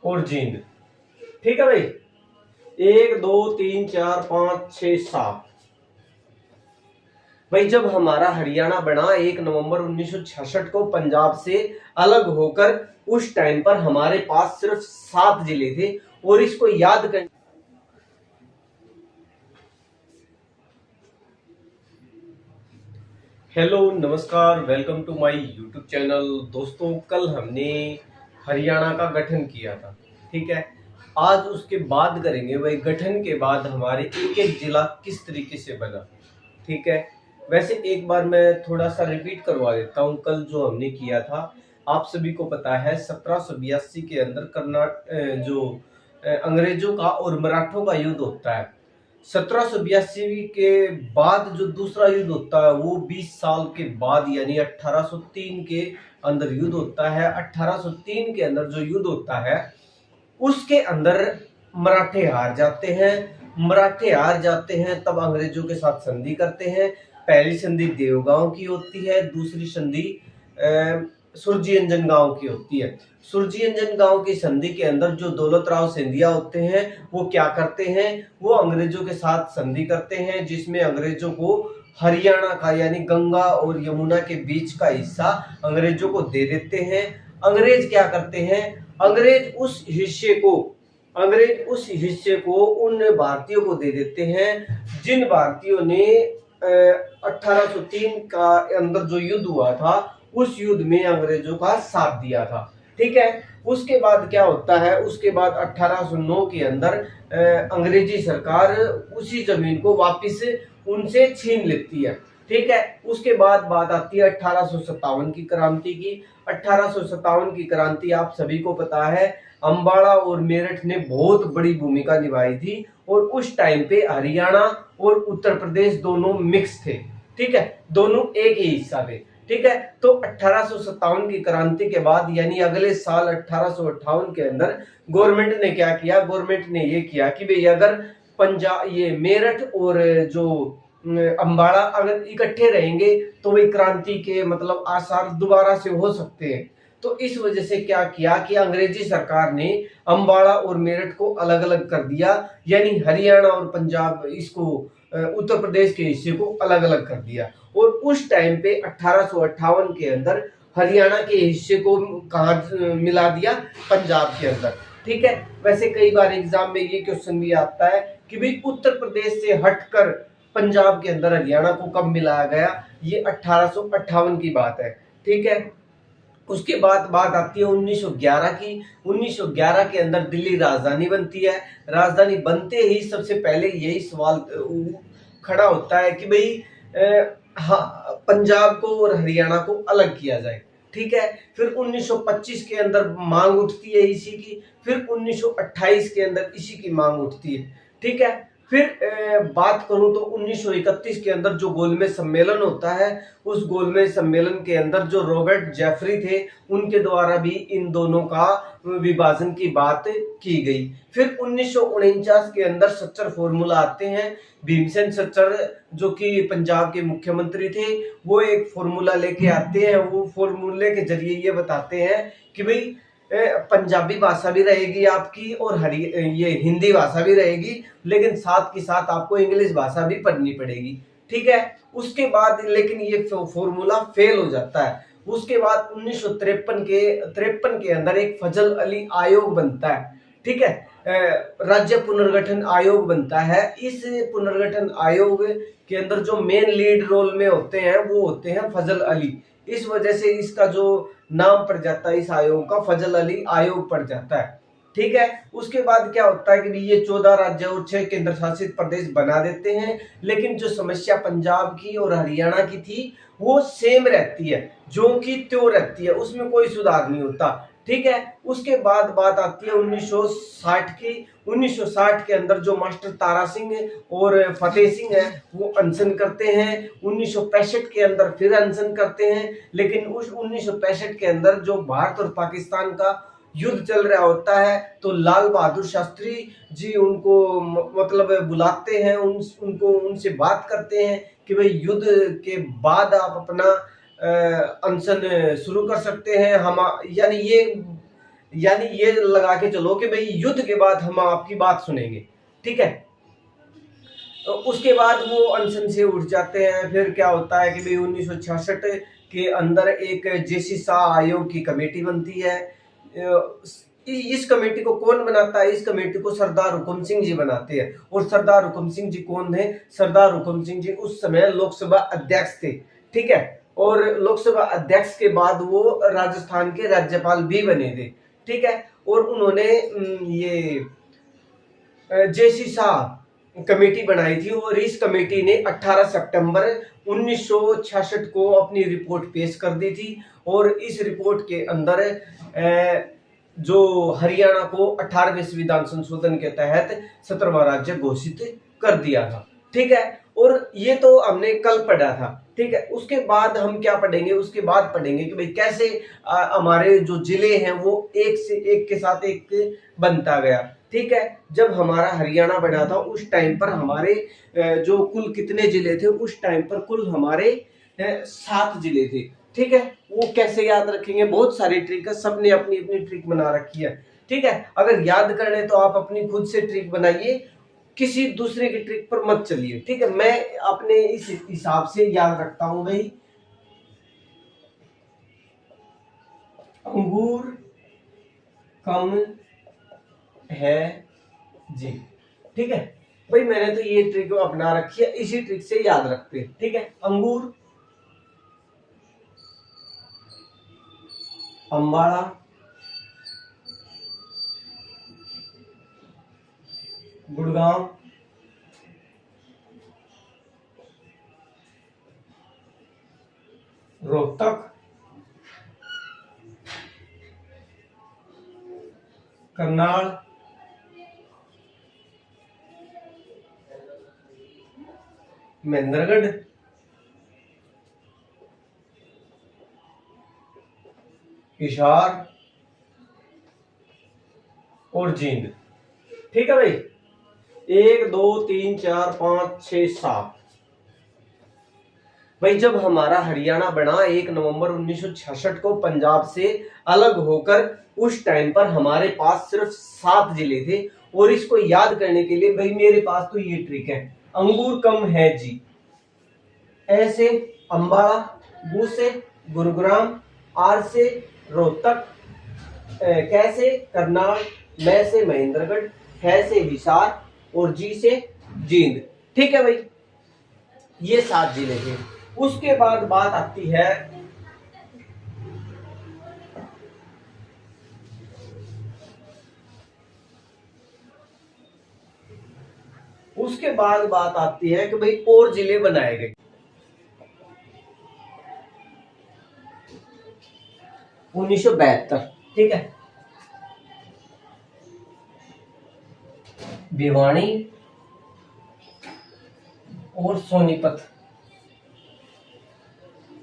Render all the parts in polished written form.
और जींद। ठीक है भाई, 1 2 3 4 5 6 7। भाई जब हमारा हरियाणा बना 1 नवंबर 1966 को पंजाब से अलग होकर, उस टाइम पर हमारे पास सिर्फ 7 जिले थे। और इसको याद कर। हेलो नमस्कार, welcome to my YouTube channel. दोस्तों, कल हमने हरियाणा का गठन किया था, ठीक है। आज उसके बाद करेंगे भाई, गठन के बाद हमारे एक एक जिला किस तरीके से बना, ठीक है। वैसे एक बार मैं थोड़ा सा रिपीट करवा देता हूँ, कल जो हमने किया था। आप सभी को पता है 1782 के अंदर अंग्रेजों का और मराठों का युद्ध होता है। 1782 के बाद जो दूसरा युद्ध होता है वो 20 साल के बाद यानी 1803 के अंदर युद्ध होता है। 1803 के अंदर जो युद्ध होता है उसके अंदर मराठे हार जाते हैं। मराठे हार जाते हैं तब अंग्रेजों के साथ संधि करते हैं। पहली संधि देवगांव की होती है, दूसरी संधि सुरजीअंजन गांव की होती है। सुरजीअंजन गांव की संधि के अंदर जो दौलत राव सिंधिया होते हैं वो क्या करते हैं, वो अंग्रेजों के साथ संधि करते हैं, जिसमें अंग्रेजों को हरियाणा का यानी गंगा और यमुना के बीच का हिस्सा अंग्रेजों को दे देते हैं। अंग्रेज क्या करते हैं, अंग्रेज उस हिस्से को उन भारतीयों को दे देते हैं जिन भारतीयों ने 1803 का अंदर जो युद्ध हुआ था उस युद्ध में अंग्रेजों का साथ दिया था, ठीक है। उसके बाद क्या होता है, उसके बाद 1809 के अंदर अंग्रेजी सरकार उसी जमीन को वापस उनसे छीन लेती है, ठीक है। उसके बाद बात आती है 1857 की क्रांति की। 1857 की क्रांति आप सभी को पता है, अंबाला और मेरठ ने बहुत बड़ी भूमिका निभाई थी। और उस टाइम पे हरियाणा और उत्तर प्रदेश दोनों मिक्स थे, ठीक है, दोनों एक ही हिस्सा थे, ठीक है। तो 1857 की क्रांति के बाद यानी अगले साल 1858 के अंदर गवर्नमेंट ने क्या किया, गवर्नमेंट ने ये किया कि भाई अगर पंजाब ये मेरठ और जो अंबाला अगर इकट्ठे रहेंगे तो वही क्रांति के मतलब आसार दोबारा से हो सकते हैं। तो इस वजह से क्या किया कि अंग्रेजी सरकार ने अंबाला और मेरठ को अलग अलग कर दिया, यानी हरियाणा और पंजाब इसको उत्तर प्रदेश के हिस्से को अलग अलग कर दिया। और उस टाइम पे 1858 के अंदर हरियाणा के हिस्से को कहा मिला दिया, पंजाब के अंदर, ठीक है। वैसे कई बार एग्जाम में ये क्वेश्चन भी आता है कि भाई उत्तर प्रदेश से हटकर पंजाब के अंदर हरियाणा को कब मिलाया गया, ये 1858 की बात है, ठीक है। उसके बाद बात आती है 1911 की। 1911 के अंदर दिल्ली राजधानी बनती है। राजधानी बनते ही सबसे पहले यही सवाल खड़ा होता है कि भाई हाँ, पंजाब को और हरियाणा को अलग किया जाए, ठीक है। फिर 1925 के अंदर मांग उठती है इसी की। फिर 1928 के अंदर इसी की मांग उठती है, ठीक है। फिर बात करूं तो 1931 के अंदर जो गोलमेज सम्मेलन होता है, उस गोलमेज सम्मेलन के अंदर जो रॉबर्ट जेफरी थे उनके द्वारा भी इन दोनों का विभाजन की बात की गई। फिर 1949 के अंदर सच्चर फॉर्मूला आते हैं। भीमसेन सच्चर जो कि पंजाब के मुख्यमंत्री थे, वो एक फॉर्मूला लेके आते हैं। वो फॉर्मूले के जरिए ये बताते हैं कि भाई पंजाबी भाषा भी रहेगी आपकी और ये हिंदी भाषा भी रहेगी, लेकिन साथ के साथ आपको इंग्लिश भाषा भी पढ़नी पड़ेगी, ठीक है। उसके बाद लेकिन ये फॉर्मूला फेल हो जाता है। उसके बाद 1953 के अंदर एक फजल अली आयोग बनता है, ठीक है। राज्य पुनर्गठन आयोग बनता है। इस पुनर्गठन आयोग के अंदर जो मेन लीड रोल में होते हैं वो होते हैं फजल अली। इस वजह से इसका जो नाम पड़ जाता है इस आयोग का, फजल अली आयोग पड़ जाता है, ठीक है। उसके बाद क्या होता है कि ये 14 राज्य और 6 केंद्र शासित प्रदेश बना देते हैं। लेकिन जो समस्या पंजाब की और हरियाणा की थी वो सेम रहती है, जो कि त्यों रहती है, उसमें कोई सुधार नहीं होता, ठीक है। उसके बाद बात आती है 1960 की। 1960 के अंदर जो मास्टर तारा सिंह और फतेह सिंह है वो अनशन करते हैं। 1965 के अंदर फिर अनशन करते हैं। लेकिन उस 1965 के अंदर जो भारत और पाकिस्तान का युद्ध चल रहा होता है तो लाल बहादुर शास्त्री जी उनको मतलब बुलाते हैं, उनको उनसे बात करते हैं कि भाई युद्ध के बाद आप अपना अनशन शुरू कर सकते हैं। हम यानी यानी ये लगा के चलो कि भाई युद्ध के बाद हम आपकी बात सुनेंगे, ठीक है। तो उसके बाद वो अनशन से उठ जाते हैं। फिर क्या होता है कि भाई 1966 के अंदर एक जेसी शाह आयोग की कमेटी बनती है। इस कमेटी को कौन बनाता है? इस कमेटी को सरदार हुकुम सिंह जी बनाते हैं। और सरदार हुकुम सिंह जी कौन है? सरदार हुकुम सिंह जी उस समय लोकसभा अध्यक्ष थे, ठीक है। और लोकसभा अध्यक्ष के बाद वो राजस्थान के राज्यपाल भी बने थे, ठीक है। और उन्होंने ये जेसी शाह कमेटी बनाई थी और इस कमेटी ने 18 सितंबर 1966 को अपनी रिपोर्ट पेश कर दी थी। और इस रिपोर्ट के अंदर जो हरियाणा को 18वें संविधान संशोधन के तहत 17वां राज्य घोषित कर दिया था, ठीक है। और ये तो हमने कल पढ़ा था, ठीक है। उसके बाद हम क्या पढ़ेंगे? उसके बाद पढ़ेंगे कि भाई कैसे हमारे जो जिले हैं वो एक से एक के साथ एक बनता गया, ठीक है। जब हमारा हरियाणा बना था उस टाइम पर हमारे जो कुल कितने जिले थे? उस टाइम पर कुल हमारे 7 जिले थे, ठीक है। वो कैसे याद रखेंगे? बहुत सारी ट्रिक है, सबने अपनी अपनी ट्रिक बना रखी है, ठीक है। अगर याद करने तो आप अपनी खुद से ट्रिक बनाइए, किसी दूसरे की ट्रिक पर मत चलिए, ठीक है। मैं अपने इस हिसाब से याद रखता हूं भाई। अंगूर कम है जी, ठीक है भाई। मैंने तो ये ट्रिक अपना रखी है, इसी ट्रिक से याद रखते हैं, ठीक है। अंगूर, अंबाड़ा, गुड़गांव, रोहतक, करनाल, महेंद्रगढ़, हिसार और जींद, ठीक है भाई। 1 2 3 4 5 6 7 भाई। जब हमारा हरियाणा बना 1 नवंबर 1966 को पंजाब से अलग होकर, उस टाइम पर हमारे पास सिर्फ 7 जिले थे। और इसको याद करने के लिए भाई मेरे पास तो ये ट्रिक है। अंगूर कम है जी, ऐसे अंबाला, बू से गुरुग्राम, आर से रोहतक, कैसे करनाल, मैं से महेंद्रगढ़, है से हिसार और जी से जींद, ठीक है भाई। ये 7 जिले थे। उसके बाद बात आती है कि भाई और जिले बनाए गए। 1972, ठीक है। भिवानी और सोनीपत,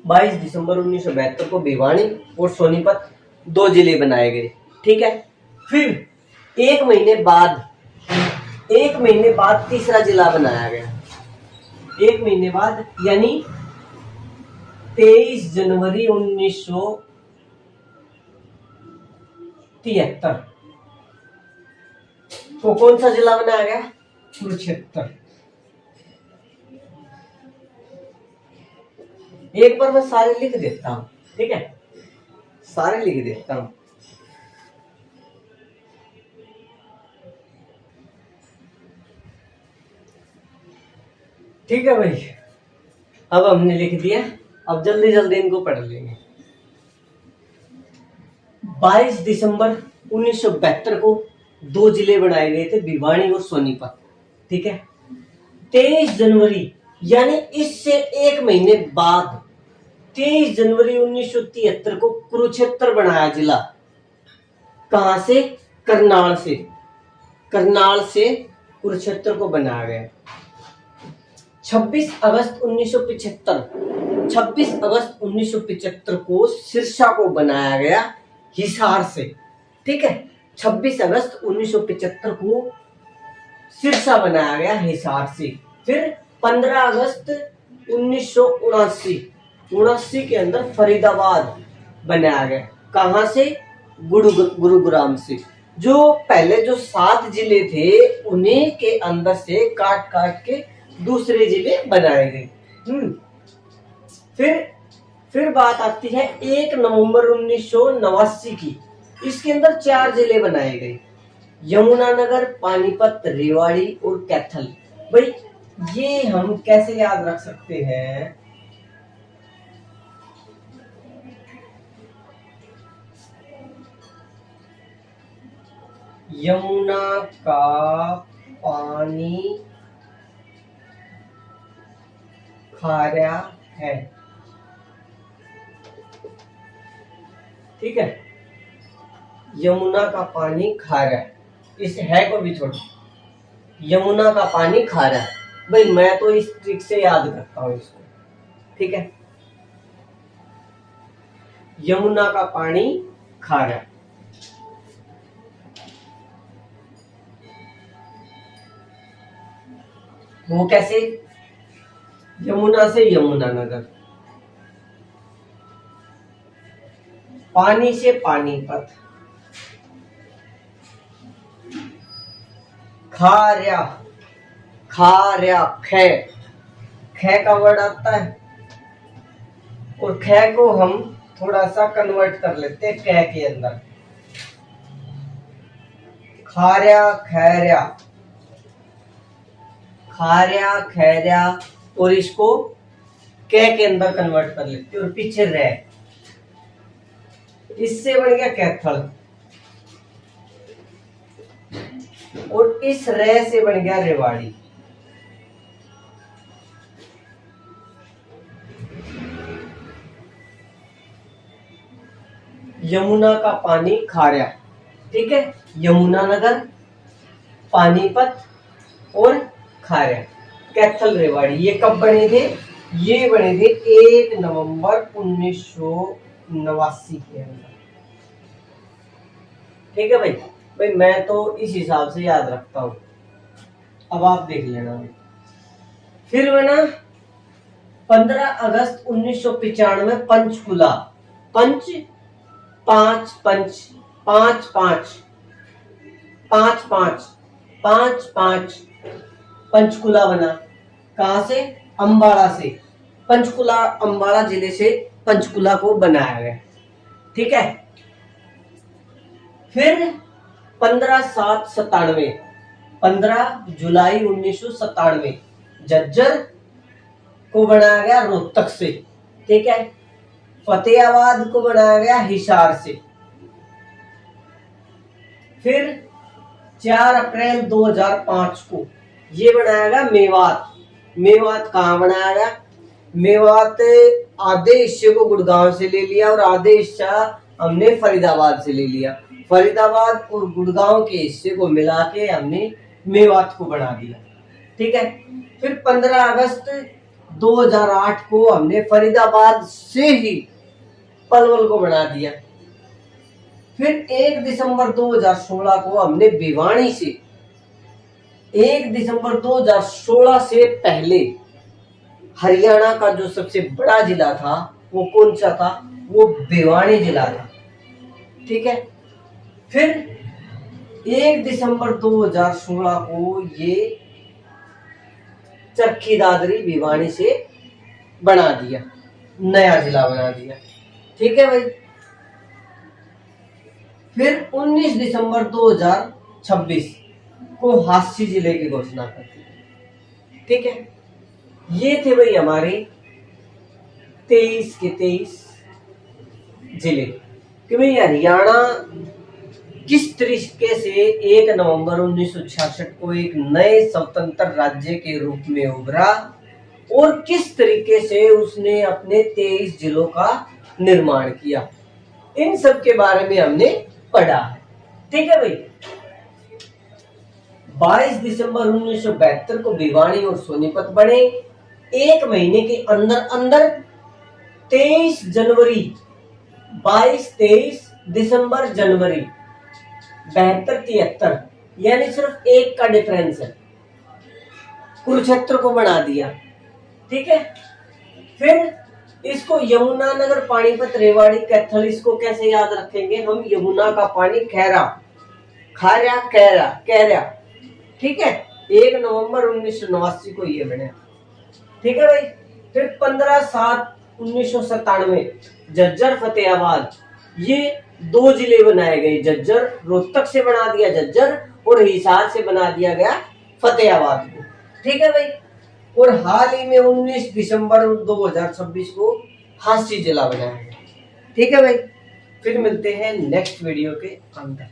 22 दिसंबर 1972 को भिवानी और सोनीपत 2 जिले बनाए गए, ठीक है। फिर एक महीने बाद तीसरा जिला बनाया गया। 1 महीने बाद यानी 23 जनवरी 1973 को कौन सा जिला बनाया गया? कुरुक्षेत्र। एक बार मैं सारे लिख देता हूं, ठीक है। सारे लिख देता हूं। ठीक है भाई, अब हमने लिख दिया। अब जल्दी जल्दी इनको पढ़ लेंगे। 22 दिसंबर 1972 को 2 जिले बनाए गए थे, भिवानी और सोनीपत, ठीक है। 23 जनवरी यानी इससे 1 महीने बाद 23 जनवरी 1973 को कुरुक्षेत्र बनाया जिला। कहां से? करनाल से। करनाल से कुरुक्षेत्र को बनाया गया। 26 अगस्त 1975 को सिरसा को बनाया गया हिसार से, ठीक है। 26 अगस्त 1975 को सिरसा बनाया गया हिसार से। फिर 15 अगस्त 1979 के अंदर फरीदाबाद बनाया गया। कहां से? गुरुग्राम से। जो पहले जो 7 जिले थे उन्हीं के अंदर से काट काट के दूसरे जिले बनाए गए। फिर बात आती है 1 नवंबर 1989 की। इसके अंदर 4 जिले बनाए गए, यमुनानगर, पानीपत, रेवाड़ी और कैथल। भाई ये हम कैसे याद रख सकते हैं? यमुना का पानी खारा है, ठीक है। यमुना का पानी खारा है, इस है को भी छोड़, यमुना का पानी खारा है। भाई मैं तो इस ट्रिक से याद करता हूं इसको, ठीक है। यमुना का पानी खारा है। वो कैसे? यमुना से यमुनानगर, पानी से पानीपत, खार्या, खार्या, ख का वर्ड आता है और ख को हम थोड़ा सा कन्वर्ट कर लेते हैं क के अंदर, खार्या, खैर्या, खार्या, खैर्या, और इसको क के अंदर कन्वर्ट कर लेते हैं और पीछे रह, इससे बन गया कैथल और इस रे से बन गया रेवाड़ी। यमुना का पानी खारा, ठीक है। यमुनानगर, पानीपत और खारा, कैथल, रेवाड़ी, ये कब बने थे? ये बने थे 1 नवंबर 1989 के अंदर, ठीक है भाई। भाई मैं तो इस हिसाब से याद रखता हूं, अब आप देख लेना। फिर मैं ना 15 अगस्त 1995 पंचकुला, पंच 5 5 5 5 5 5 5 5 पंचकुला बना। कहां से? अंबाला से। पंचकुला अंबाला जिले से पंचकुला को बनाया गया, ठीक है। फिर 15/7/97, 15 जुलाई 1997 झज्जर को बनाया गया रोहतक से, ठीक है। फतेहाबाद को बनाया गया हिसार से। फिर 4 अप्रैल 2005 को ये बनाया गया मेवात। मेवात कहाँ बनाया गया? मेवात आधे हिस्से को गुड़गांव से ले लिया और आधे हिस्सा हमने फरीदाबाद से ले लिया। फरीदाबाद और गुड़गांव के हिस्से को मिला के हमने मेवात को बना दिया, ठीक है। फिर 15 अगस्त 2008 को हमने फरीदाबाद से ही पलवल को बना दिया। फिर 1 दिसंबर 2016 को हमने भिवानी से, 1 दिसंबर 2016 से पहले हरियाणा का जो सबसे बड़ा जिला था वो कौन सा था? वो भिवानी जिला था, ठीक है। फिर 1 दिसंबर 2016 को ये चरखी दादरी भिवानी से बना दिया, नया जिला बना दिया, ठीक है भाई। फिर 19 दिसंबर 2026 को हास्य जिले की घोषणा कर दी, ठीक है। ये थे भाई हमारे 23 के 23 जिले कि भाई हरियाणा किस तरीके से 1 नवंबर 1966 को एक नए स्वतंत्र राज्य के रूप में उभरा और किस तरीके से उसने अपने 23 जिलों का निर्माण किया, इन सब के बारे में हमने पढ़ा है, ठीक है भाई। 22 दिसंबर 1972 को भिवानी और सोनीपत बने। एक महीने के अंदर अंदर 23 जनवरी, 22, 23 दिसंबर, जनवरी 72, 73, यानी सिर्फ एक का डिफरेंस है, कुरुक्षेत्र को बना दिया, ठीक है। फिर इसको यमुनानगर, पानीपत, रेवाड़ी, कैथल, इसको कैसे याद रखेंगे हम? यमुना का पानी खैरा, खारा, कैरा, कैरा, ठीक है। 1 नवंबर 1989 को ये बने, ठीक है भाई। फिर 15/7/1997 झज्जर, फतेहाबाद, ये 2 जिले बनाए गए। झज्जर, रोहतक से बना दिया झज्जर और हिसार से बना दिया गया फतेहाबाद को, ठीक है भाई। और हाल ही में 19 दिसंबर 2026 को हांसी जिला बनाया गया, ठीक है भाई। फिर मिलते हैं नेक्स्ट वीडियो के अंदर।